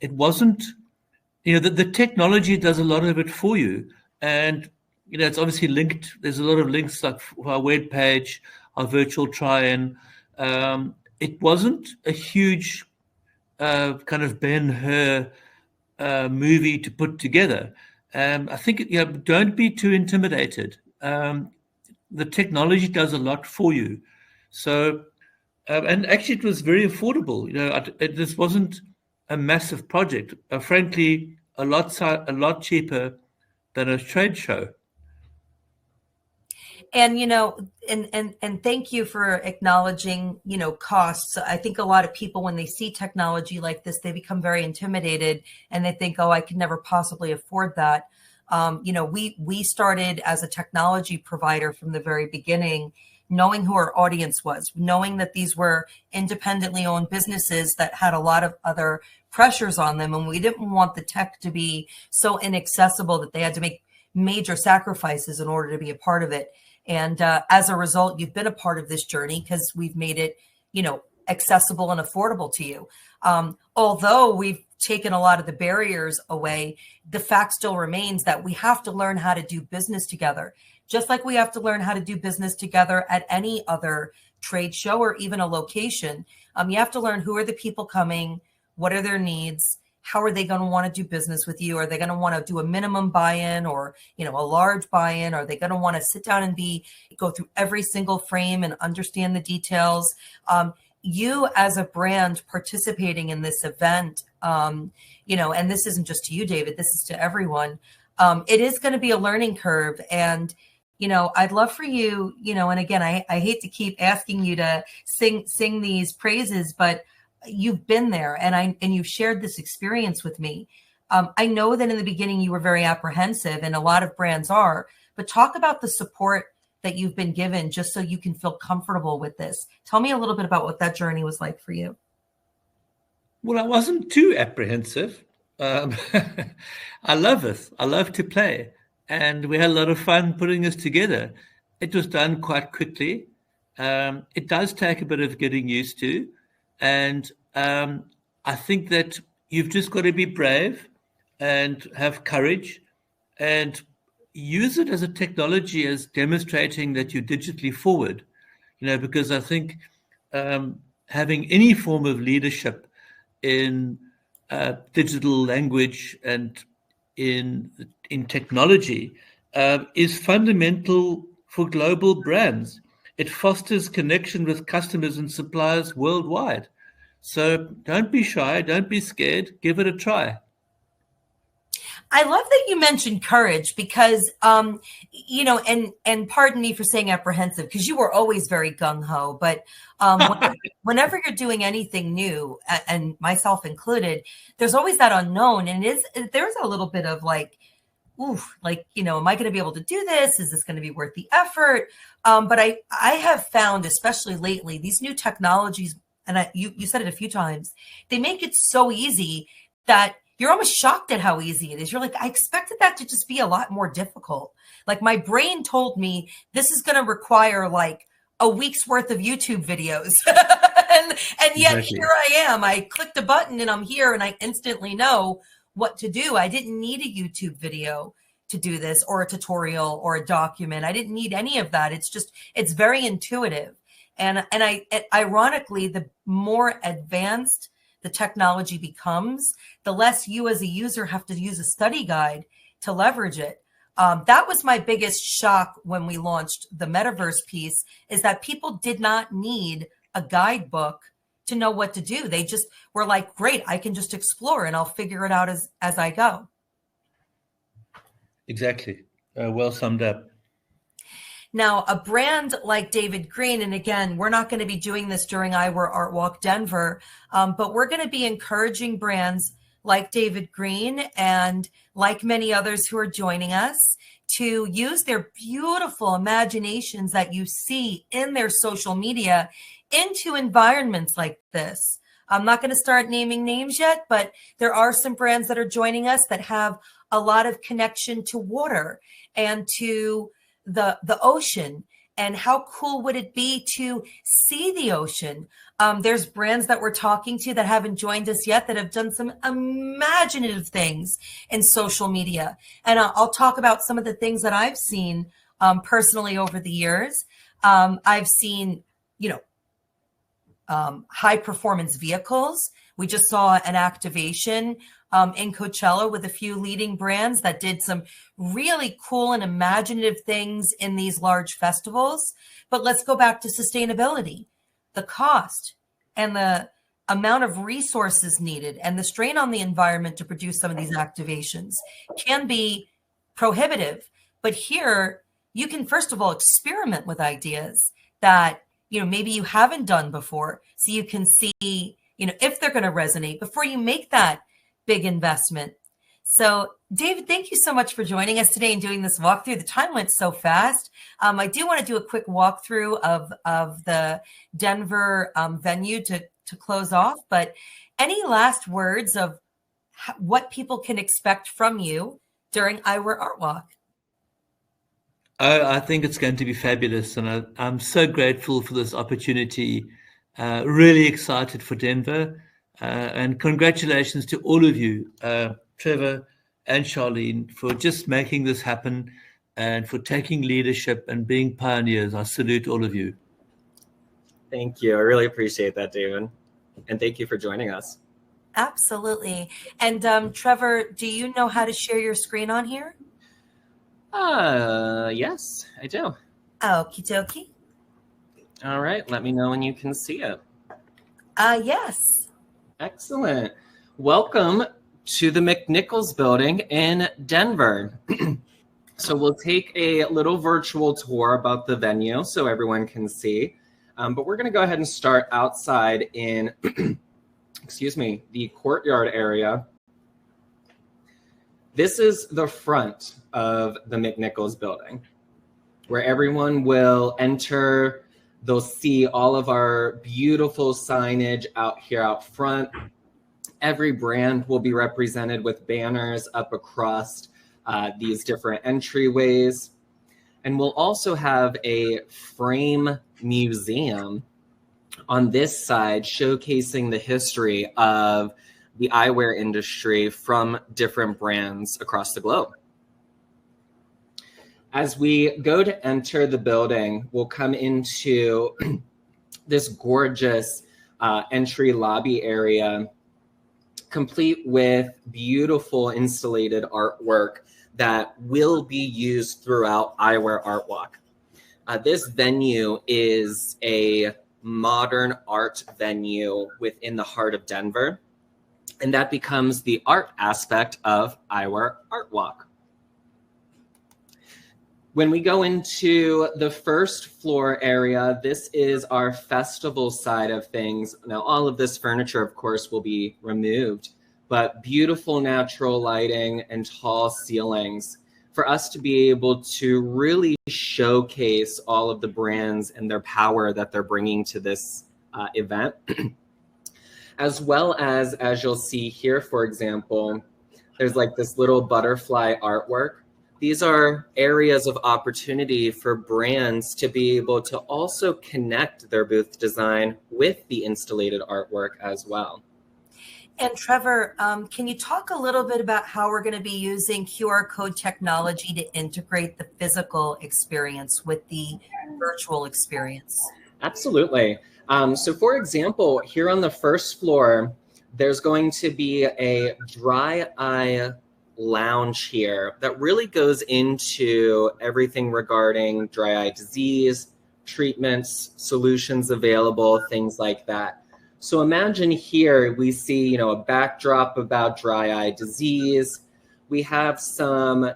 it wasn't, the technology does a lot of it for you. And, it's obviously linked. There's a lot of links like our web page, our virtual try-in. It wasn't a huge kind of Ben-Hur movie to put together. I think, don't be too intimidated. The technology does a lot for you. So, and actually it was very affordable. This wasn't a massive project. Frankly, a lot cheaper than a trade show. And, and thank you for acknowledging, costs. I think a lot of people, when they see technology like this, they become very intimidated and they think, oh, I could never possibly afford that. We started as a technology provider from the very beginning, knowing who our audience was, knowing that these were independently owned businesses that had a lot of other pressures on them. And we didn't want the tech to be so inaccessible that they had to make major sacrifices in order to be a part of it. And as a result, you've been a part of this journey because we've made it, accessible and affordable to you. Although we've taken a lot of the barriers away, the fact still remains that we have to learn how to do business together, just like we have to learn how to do business together at any other trade show or even a location. You have to learn who are the people coming, what are their needs, how are they going to want to do business with you? Are they going to want to do a minimum buy-in or, a large buy-in? Are they going to want to sit down and go through every single frame and understand the details? You as a brand participating in this event, and this isn't just to you, David, this is to everyone. It is going to be a learning curve. And, I'd love for you, and again, I hate to keep asking you to sing these praises, but you've been there and you've shared this experience with me. I know that in the beginning you were very apprehensive, and a lot of brands are, but talk about the support that you've been given just so you can feel comfortable with this. Tell me a little bit about what that journey was like for you. Well, I wasn't too apprehensive. I love it. I love to play. And we had a lot of fun putting this together. It was done quite quickly. It does take a bit of getting used to. And I think that you've just got to be brave and have courage and use it as a technology as demonstrating that you're digitally forward, because I think having any form of leadership in digital language and in technology is fundamental for global brands. It fosters connection with customers and suppliers worldwide. So don't be shy, don't be scared, give it a try. I love that you mentioned courage because, and pardon me for saying apprehensive because you were always very gung-ho, but whenever you're doing anything new, and myself included, there's always that unknown. And there's a little bit of like, oof, like, am I going to be able to do this? Is this going to be worth the effort? But I have found, especially lately, these new technologies, and you said it a few times, they make it so easy that you're almost shocked at how easy it is. You're like, I expected that to just be a lot more difficult. Like my brain told me this is going to require like a week's worth of YouTube videos. and yet exactly. Here I am. I clicked a button and I'm here and I instantly know what to do. I didn't need a YouTube video to do this or a tutorial or a document. I didn't need any of that. It's very intuitive. And ironically, the more advanced the technology becomes, the less you as a user have to use a study guide to leverage it. That was my biggest shock when we launched the Metaverse piece, is that people did not need a guidebook to know what to do. They just were like, great, I can just explore and I'll figure it out as I go. Exactly. Well summed up. Now, a brand like David Green, and again, we're not going to be doing this during Eyewear Artwalk Denver, but we're going to be encouraging brands like David Green and like many others who are joining us to use their beautiful imaginations that you see in their social media into environments like this. I'm not going to start naming names yet, but there are some brands that are joining us that have a lot of connection to water and to the ocean. And how cool would it be to see the ocean? There's brands that we're talking to that haven't joined us yet that have done some imaginative things in social media. And I'll talk about some of the things that I've seen personally over the years. I've seen, high performance vehicles. We just saw an activation in Coachella with a few leading brands that did some really cool and imaginative things in these large festivals. But let's go back to sustainability. The cost and the amount of resources needed and the strain on the environment to produce some of these activations can be prohibitive. But here, you can, first of all, experiment with ideas that, maybe you haven't done before. So you can see, if they're going to resonate before you make that big investment. So, David, thank you so much for joining us today and doing this walkthrough. The time went so fast. I do want to do a quick walkthrough of the Denver venue to close off. But any last words of what people can expect from you during Eyewear Artwalk? Oh, I think it's going to be fabulous. And I'm so grateful for this opportunity. Really excited for Denver. And congratulations to all of you, Trevor and Charlene, for just making this happen and for taking leadership and being pioneers. I salute all of you. Thank you. I really appreciate that, David. And thank you for joining us. Absolutely. And Trevor, do you know how to share your screen on here? Yes, I do. Okie dokie. All right. Let me know when you can see it. Yes. Excellent. Welcome to the McNichols building in Denver. So we'll take a little virtual tour about the venue so everyone can see. But we're going to go ahead and start outside in, the courtyard area. This is the front of the McNichols building, where everyone will enter. They'll see all of our beautiful signage out here out front. Every brand will be represented with banners up across these different entryways. And we'll also have a frame museum on this side showcasing the history of the eyewear industry from different brands across the globe. As we go to enter the building, we'll come into this gorgeous entry lobby area, complete with beautiful installated artwork that will be used throughout Eyewear Artwalk. This venue is a modern art venue within the heart of Denver, and that becomes the art aspect of Eyewear Artwalk. When we go into the first floor area, this is our festival side of things. Now, all of this furniture, of course, will be removed, but beautiful natural lighting and tall ceilings for us to be able to really showcase all of the brands and their power that they're bringing to this event. As well as you'll see here, for example, there's like this little butterfly artwork. These are areas of opportunity for brands to be able to also connect their booth design with the installated artwork as well. And Trevor, can you talk a little bit about how we're going to be using QR code technology to integrate the physical experience with the virtual experience? Absolutely. So for example, here on the first floor, there's going to be a dry eye lounge here that really goes into everything regarding dry eye disease, treatments, solutions available, things like that. So imagine here we see, a backdrop about dry eye disease. We have some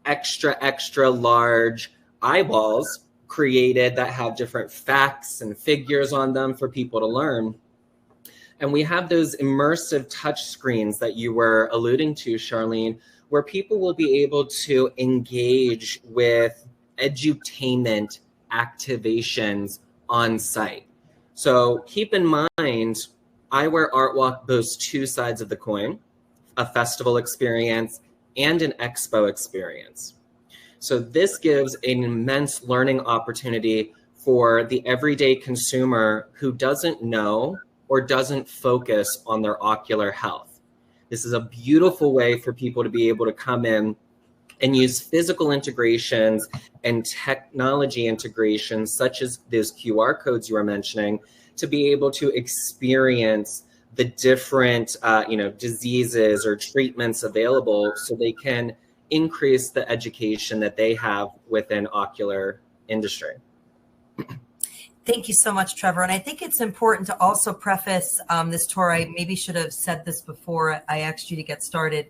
extra large eyeballs created that have different facts and figures on them for people to learn. And we have those immersive touch screens that you were alluding to, Charlene, where people will be able to engage with edutainment activations on site. So keep in mind, Eyewear Artwalk boasts two sides of the coin, a festival experience and an expo experience. So this gives an immense learning opportunity for the everyday consumer who doesn't know or doesn't focus on their ocular health. This is a beautiful way for people to be able to come in and use physical integrations and technology integrations, such as those QR codes you were mentioning, to be able to experience the different diseases or treatments available, so they can increase the education that they have within ocular industry. Thank you so much, Trevor. And I think it's important to also preface this tour. I maybe should have said this before I asked you to get started.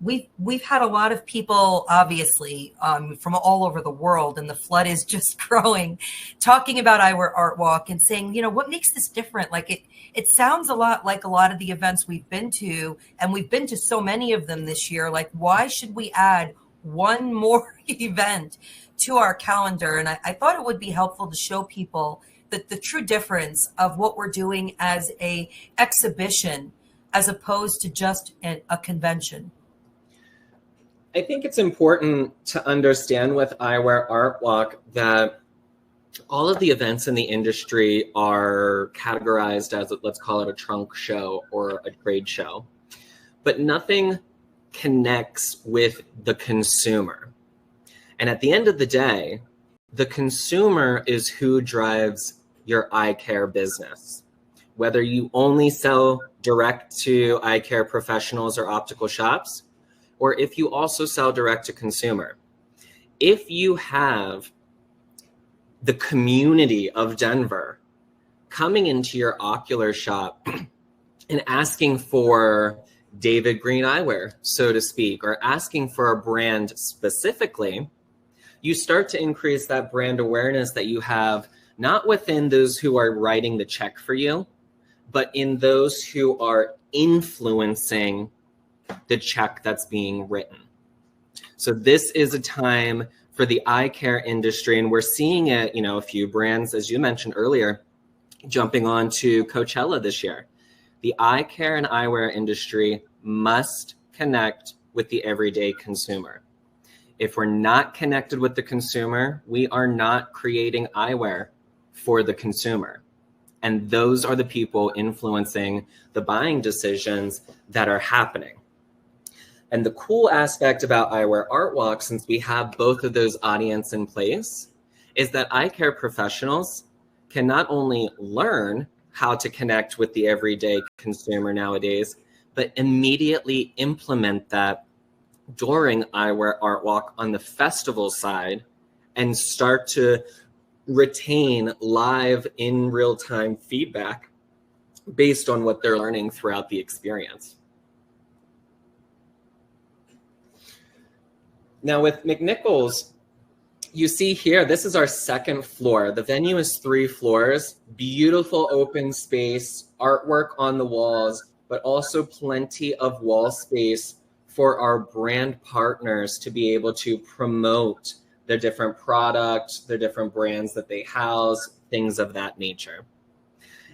We've had a lot of people, obviously, from all over the world, and the flood is just growing, talking about Eyewear Artwalk and saying, what makes this different? Like it sounds a lot like a lot of the events we've been to, and we've been to so many of them this year. Like, why should we add one more event to our calendar? And I thought it would be helpful to show people that the true difference of what we're doing as a exhibition as opposed to just a convention. I think it's important to understand with Eyewear Artwalk that all of the events in the industry are categorized as, let's call it a trunk show or a trade show, but nothing connects with the consumer. And at the end of the day, the consumer is who drives your eye care business. Whether you only sell direct to eye care professionals or optical shops, or if you also sell direct to consumer. If you have the community of Denver coming into your ocular shop and asking for David Green eyewear, so to speak, or asking for a brand specifically, you start to increase that brand awareness that you have, not within those who are writing the check for you, but in those who are influencing the check that's being written. So this is a time for the eye care industry, and we're seeing it, a few brands, as you mentioned earlier, jumping on to Coachella this year. The eye care and eyewear industry must connect with the everyday consumer. If we're not connected with the consumer, we are not creating eyewear for the consumer. And those are the people influencing the buying decisions that are happening. And the cool aspect about Eyewear Artwalk, since we have both of those audience in place, is that eye care professionals can not only learn how to connect with the everyday consumer nowadays, but immediately implement that during Eyewear Artwalk on the festival side and start to retain live in real-time feedback based on what they're learning throughout the experience. Now with McNichols, you see here, this is our second floor. The venue is 3 floors, beautiful open space, artwork on the walls, but also plenty of wall space for our brand partners to be able to promote their different products, their different brands that they house, things of that nature.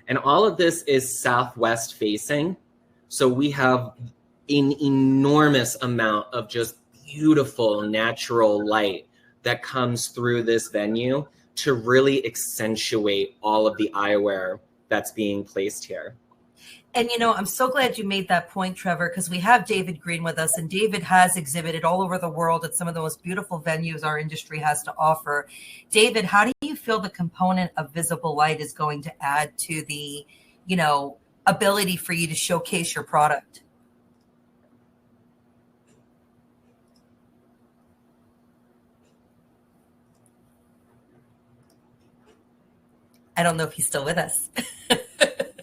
And all of this is southwest facing. So we have an enormous amount of just beautiful natural light that comes through this venue to really accentuate all of the eyewear that's being placed here. And, I'm so glad you made that point, Trevor, because we have David Green with us, and David has exhibited all over the world at some of the most beautiful venues our industry has to offer. David, how do you feel the component of visible light is going to add to the, ability for you to showcase your product? I don't know if he's still with us.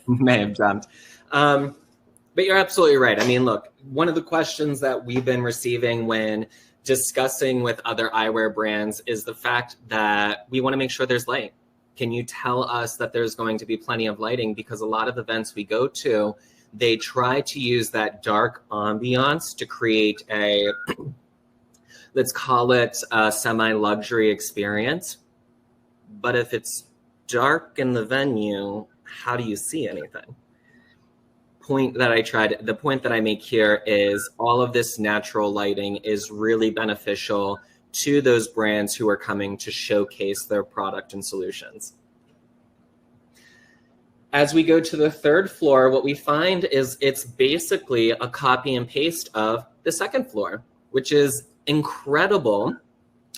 May have jumped. But you're absolutely right. I mean, look, one of the questions that we've been receiving when discussing with other eyewear brands is the fact that we want to make sure there's light. Can you tell us that there's going to be plenty of lighting? Because a lot of events we go to, they try to use that dark ambiance to create a, let's call it a semi-luxury experience. But if it's dark in the venue, how do you see anything? The point that I make here is all of this natural lighting is really beneficial to those brands who are coming to showcase their product and solutions. As we go to the third floor, what we find is it's basically a copy and paste of the second floor, which is incredible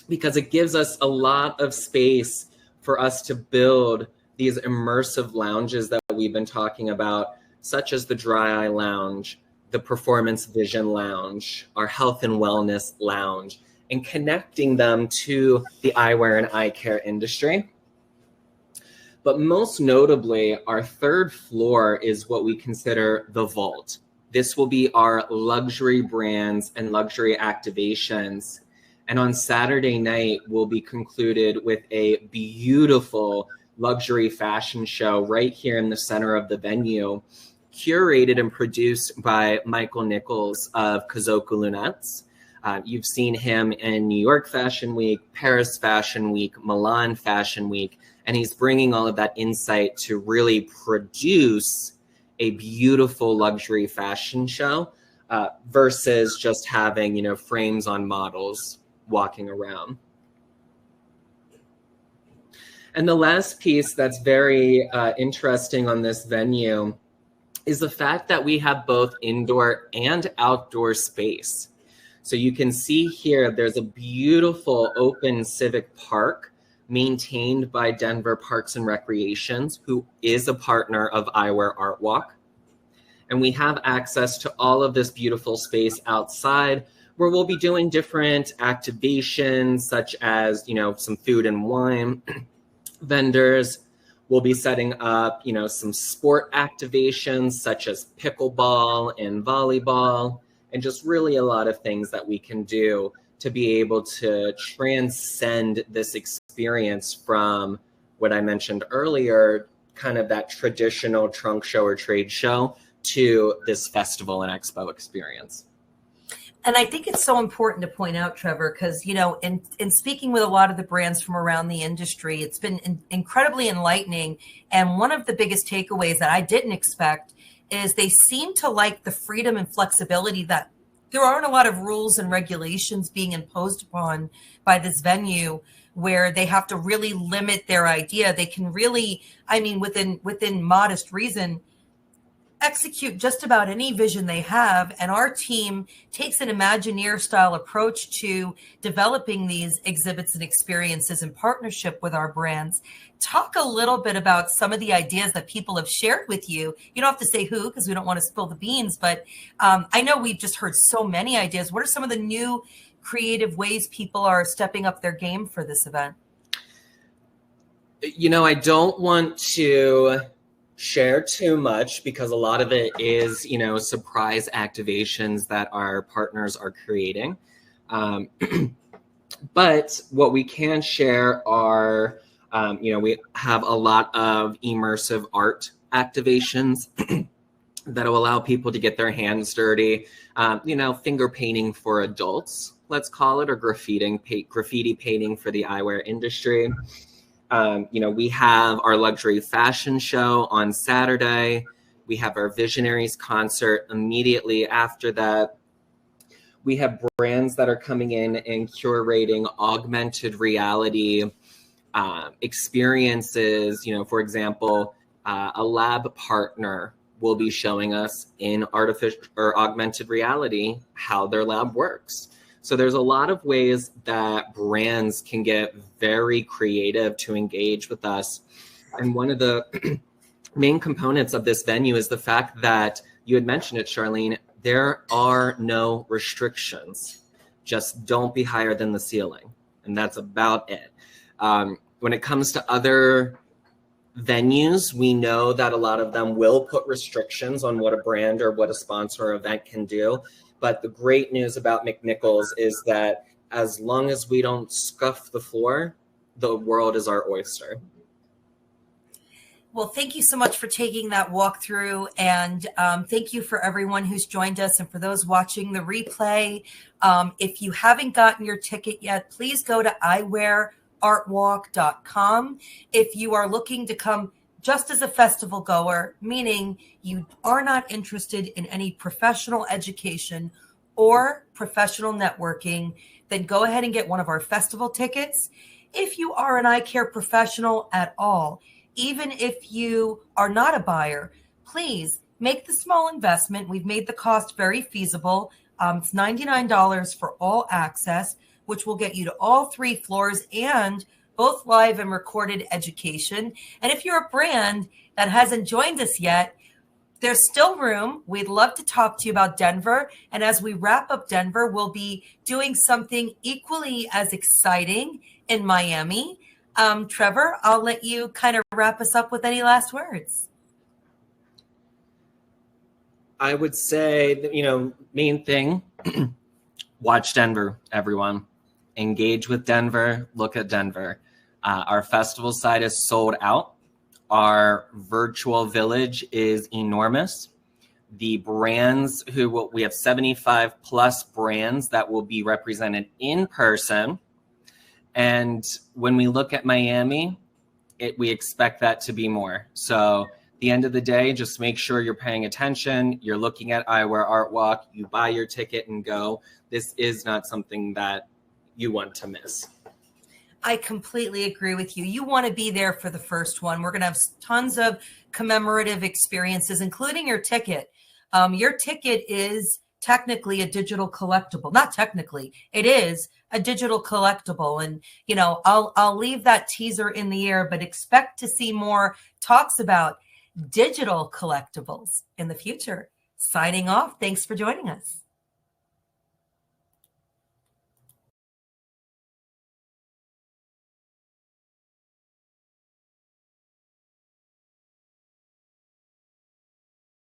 because it gives us a lot of space for us to build these immersive lounges that we've been talking about, such as the Dry Eye Lounge, the Performance Vision Lounge, our Health and Wellness Lounge, and connecting them to the eyewear and eye care industry. But most notably, our third floor is what we consider the vault. This will be our luxury brands and luxury activations. And on Saturday night, we'll be concluded with a beautiful luxury fashion show right here in the center of the venue, curated and produced by Michael Nichols of Kazoku Lunettes. You've seen him in New York Fashion Week, Paris Fashion Week, Milan Fashion Week, and he's bringing all of that insight to really produce a beautiful luxury fashion show versus just having, frames on models walking around. And the last piece that's very interesting on this venue is the fact that we have both indoor and outdoor space. So you can see here, there's a beautiful open civic park maintained by Denver Parks and Recreations, who is a partner of Eyewear Artwalk. And we have access to all of this beautiful space outside where we'll be doing different activations, such as, some food and wine vendors. We'll be setting up, some sport activations such as pickleball and volleyball, and just really a lot of things that we can do to be able to transcend this experience from what I mentioned earlier, kind of that traditional trunk show or trade show, to this festival and expo experience. And I think it's so important to point out, Trevor, because, in speaking with a lot of the brands from around the industry, it's been incredibly enlightening. And one of the biggest takeaways that I didn't expect is they seem to like the freedom and flexibility that there aren't a lot of rules and regulations being imposed upon by this venue where they have to really limit their idea. They can really, within modest reason, execute just about any vision they have. And our team takes an Imagineer style approach to developing these exhibits and experiences in partnership with our brands. Talk a little bit about some of the ideas that people have shared with you. You don't have to say who, because we don't want to spill the beans, but I know we've just heard so many ideas. What are some of the new creative ways people are stepping up their game for this event? I don't want to share too much because a lot of it is, surprise activations that our partners are creating. But what we can share are, we have a lot of immersive art activations that will allow people to get their hands dirty, finger painting for adults, let's call it, or graffiti painting for the eyewear industry. We have our luxury fashion show on Saturday. We have our Visionaries concert immediately after that. We have brands that are coming in and curating augmented reality experiences. For example, a lab partner will be showing us in artificial or augmented reality how their lab works. So there's a lot of ways that brands can get very creative to engage with us. And one of the main components of this venue is the fact that you had mentioned it, Charlene, there are no restrictions. Just don't be higher than the ceiling. And that's about it. When it comes to other venues, we know that a lot of them will put restrictions on what a brand or what a sponsor or event can do. But the great news about McNichols is that as long as we don't scuff the floor, the world is our oyster. Well, thank you so much for taking that walkthrough. And thank you for everyone who's joined us. And for those watching the replay, if you haven't gotten your ticket yet, please go to eyewearartwalk.com. If you are looking to come just as a festival goer, meaning you are not interested in any professional education or professional networking, then go ahead and get one of our festival tickets. If you are an eye care professional at all, even if you are not a buyer, please make the small investment. We've made the cost very feasible. It's $99 for all access, which will get you to all 3 floors and both live and recorded education. And if you're a brand that hasn't joined us yet, there's still room. We'd love to talk to you about Denver. And as we wrap up Denver, we'll be doing something equally as exciting in Miami. Trevor, I'll let you kind of wrap us up with any last words. I would say that, main thing, watch Denver, everyone. Engage with Denver, look at Denver. Our festival site is sold out. Our virtual village is enormous. The brands we have 75 plus brands that will be represented in person. And when we look at Miami, we expect that to be more. So at the end of the day, just make sure you're paying attention. You're looking at Eyewear Artwalk. You buy your ticket and go. This is not something that you want to miss. I completely agree with you. You want to be there for the first one. We're going to have tons of commemorative experiences, including your ticket. Your ticket is technically a digital collectible. Not technically, it is a digital collectible. And, I'll leave that teaser in the air, but expect to see more talks about digital collectibles in the future. Signing off. Thanks for joining us.